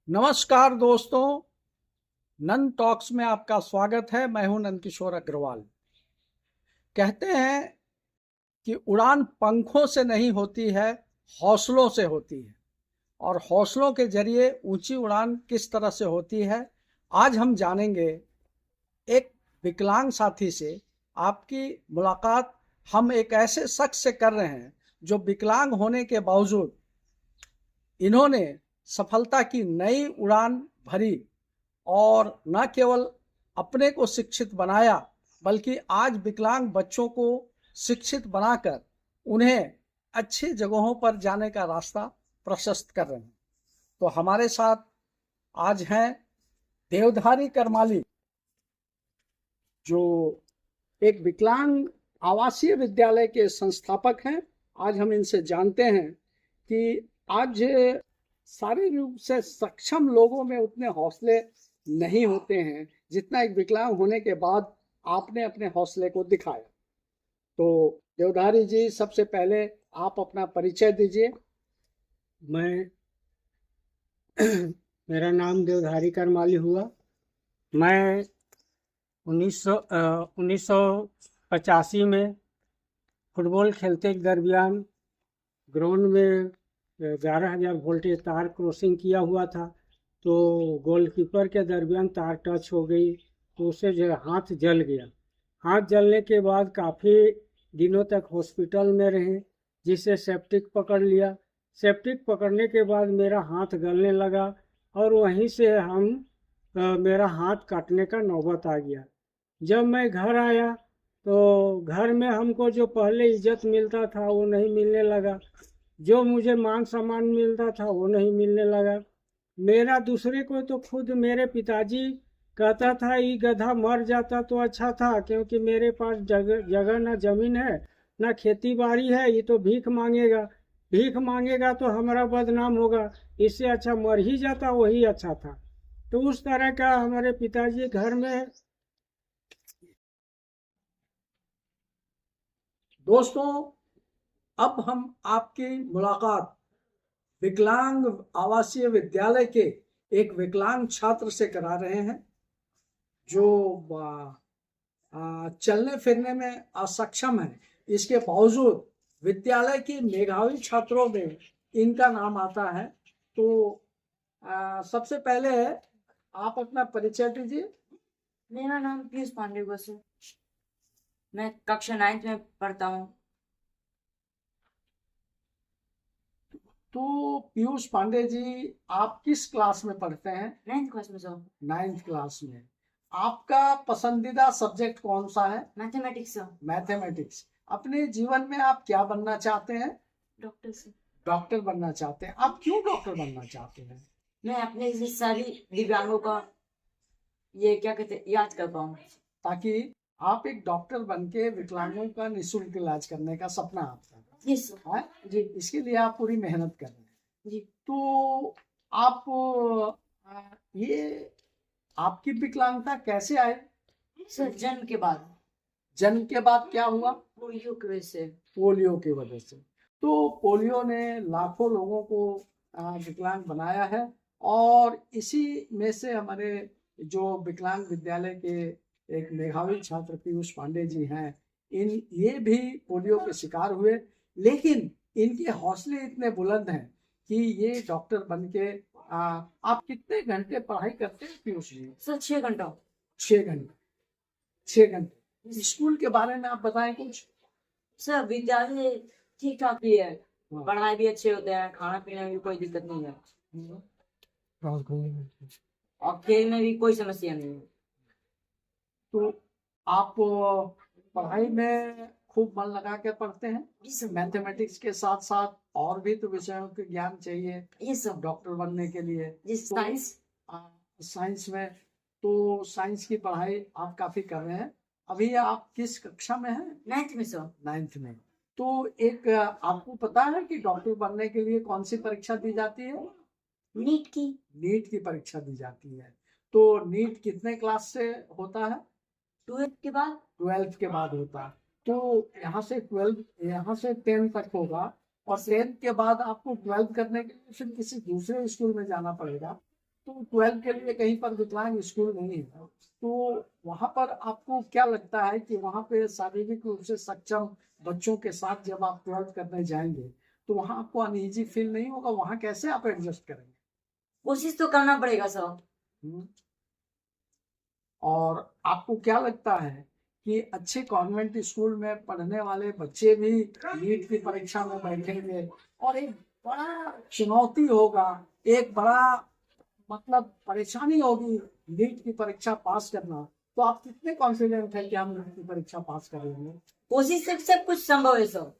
नमस्कार दोस्तों, नंद टॉक्स में आपका स्वागत है। मैं हूं नंद किशोर अग्रवाल। कहते हैं कि उड़ान पंखों से नहीं होती है, हौसलों से होती है। और हौसलों के जरिए ऊंची उड़ान किस तरह से होती है, आज हम जानेंगे। एक विकलांग साथी से आपकी मुलाकात हम एक ऐसे शख्स से कर रहे हैं जो विकलांग होने के बावजूद इन्होंने सफलता की नई उड़ान भरी और न केवल अपने को शिक्षित बनाया, बल्कि आज विकलांग बच्चों को शिक्षित बनाकर उन्हें अच्छी जगहों पर जाने का रास्ता प्रशस्त कर रहे हैं। तो हमारे साथ आज हैं देवधारी करमाली, जो एक विकलांग आवासीय विद्यालय के संस्थापक हैं। आज हम इनसे जानते हैं कि आज शारीरिक रूप से सक्षम लोगों में उतने हौसले नहीं होते हैं जितना एक विकलांग होने के बाद आपने अपने हौसले को दिखाया। तो देवधारी जी, सबसे पहले आप अपना परिचय दीजिए। मैं मेरा नाम देवधारी करमाली हुआ। मैं 1985 में फुटबॉल खेलते के दरमियान ग्राउंड में 11,000 वोल्टेज तार क्रॉसिंग किया हुआ था, तो गोलकीपर के दरमियान तार टच हो गई, तो उससे जो हाथ जल गया। हाथ जलने के बाद काफ़ी दिनों तक हॉस्पिटल में रहे, जिससे सेप्टिक पकड़ लिया। सेप्टिक पकड़ने के बाद मेरा हाथ गलने लगा और वहीं से मेरा हाथ काटने का नौबत आ गया। जब मैं घर आया तो घर में हमको जो पहले इज्जत मिलता था वो नहीं मिलने लगा, जो मुझे मान सम्मान मिलता था वो नहीं मिलने लगा। मेरा दूसरे को तो खुद मेरे पिताजी कहता था ये गधा मर जाता तो अच्छा था, क्योंकि मेरे पास जगह ना जमीन है ना खेती बाड़ी है, ये तो भीख मांगेगा। भीख मांगेगा तो हमारा बदनाम होगा, इससे अच्छा मर ही जाता, वही अच्छा था। तो उस तरह का हमारे पिताजी घर में। दोस्तों, अब हम आपकी मुलाकात विकलांग आवासीय विद्यालय के एक विकलांग छात्र से करा रहे हैं, जो चलने फिरने में असक्षम है। इसके बावजूद विद्यालय के मेधावी छात्रों में इनका नाम आता है। तो सबसे पहले आप अपना परिचय दीजिए। मेरा नाम पीयूष पांडे बस है। मैं कक्षा 9th में पढ़ता हूँ। तो पीयूष पांडे जी, आप किस क्लास में पढ़ते हैं? 9th क्लास में सर। 9th क्लास में। आपका पसंदीदा सब्जेक्ट कौन सा है? Mathematics sir. मैथमेटिक्स। अपने जीवन में आप क्या बनना चाहते हैं? डॉक्टर से। डॉक्टर बनना चाहते हैं। आप क्यों डॉक्टर बनना चाहते हैं? मैं अपने जैसे सारी दिव्यांगों का ये क्या कहते याद कर पाऊँ, ताकि आप एक डॉक्टर बन के विकलांगों का निःशुल्क इलाज करने का सपना आपका यस सर। है जी। इसके लिए आप पूरी मेहनत कर रहे हैं जी। तो आप ये आपकी विकलांगता कैसे आए? सर जन्म के बाद। जन्म के बाद क्या हुआ? पोलियो की वजह से। पोलियो की वजह से। तो पोलियो ने लाखों लोगों को विकलांग बनाया है, और इसी में से हमारे जो विकलांग विद्यालय के एक मेधावी छात्र पीयूष पांडे जी हैं, ये भी पोलियो के शिकार हुए, लेकिन इनके हौसले इतने बुलंद हैं कि ये डॉक्टर बन के आप कितने घंटे पढ़ाई करते हैं पीयूष जी? सर 6 घंटा। 6 घंटे। 6 घंटे। स्कूल के बारे में आप बताएं कुछ। सर विद्यालय ठीक ठाक भी है, पढ़ाई भी अच्छे होते हैं, खाना पीने में भी कोई दिक्कत नहीं है, और खेल में भी कोई समस्या नहीं है। तो आप पढ़ाई में खूब मन लगा के पढ़ते हैं? मैथमेटिक्स के साथ साथ और भी तो विषयों के ज्ञान चाहिए ये सब डॉक्टर बनने के लिए। साइंस। साइंस में तो साइंस की पढ़ाई आप काफी कर रहे हैं। अभी आप किस कक्षा में हैं? 9th में सर। 9th में। तो एक आपको पता है कि डॉक्टर बनने के लिए कौन सी परीक्षा दी जाती है? नीट की। नीट की परीक्षा दी जाती है। तो नीट कितने क्लास से होता है? 12th के बाद। 12th के बाद होता है। तो यहाँ से 10 तक होगा, और 10th के बाद आपको 12th करने के लिए फिर किसी दूसरे स्कूल में जाना पड़ेगा। तो 12 के लिए कहीं पर विकलांग स्कूल नहीं है, तो वहाँ पर आपको क्या लगता है कि वहाँ पे शारीरिक रूप से सक्षम बच्चों के साथ जब आप 12 करने जाएंगे तो वहाँ आपको अनईजी फील नहीं होगा? वहाँ कैसे आप एडजस्ट करेंगे? कोशिश तो करना पड़ेगा सर। हम्म। और आपको क्या लगता है कि अच्छे कॉन्वेंट स्कूल में पढ़ने वाले बच्चे भी नीट की परीक्षा में बैठेंगे और एक बड़ा चुनौती होगा, एक बड़ा मतलब परेशानी होगी नीट की परीक्षा पास करना, तो आप कितने कॉन्फिडेंट हैं कि हम नीट की परीक्षा पास करेंगे? कोशिश से सब कुछ संभव है सर।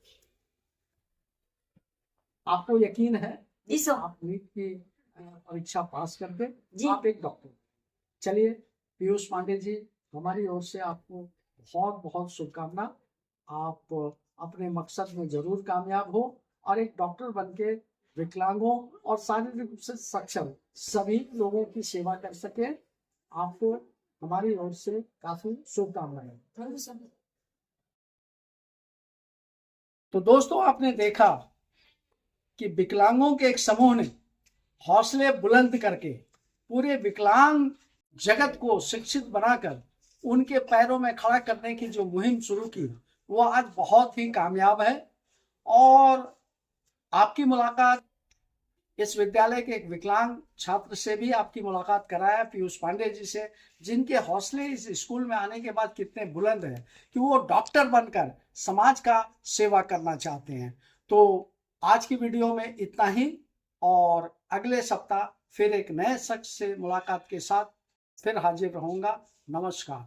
आपको यकीन है जी सर। आप नीट की परीक्षा पास कर दे? जी। आप एक डॉक्टर। चलिए पीयूष पांडे जी, हमारी ओर से आपको बहुत बहुत शुभकामना। आप अपने मकसद में जरूर कामयाब हो और एक डॉक्टर बनके विकलांगों और शारीरिक रूप से सक्षम सभी लोगों की सेवा कर सके। आपको हमारी ओर से काफी शुभकामनाएं। Thank you sir. तो दोस्तों, आपने देखा कि विकलांगों के एक समूह ने हौसले बुलंद करके पूरे विकलांग जगत को शिक्षित बनाकर उनके पैरों में खड़ा करने की जो मुहिम शुरू की वो आज बहुत ही कामयाब है। और आपकी मुलाकात इस विद्यालय के एक विकलांग छात्र से भी आपकी मुलाकात कराया, पीयूष पांडे जी से, जिनके हौसले इस स्कूल में आने के बाद कितने बुलंद हैं कि वो डॉक्टर बनकर समाज का सेवा करना चाहते हैं। तो आज की वीडियो में इतना ही, और अगले सप्ताह फिर एक नए शख्स से मुलाकात के साथ फिर हाजिर रहूंगा। नमस्कार।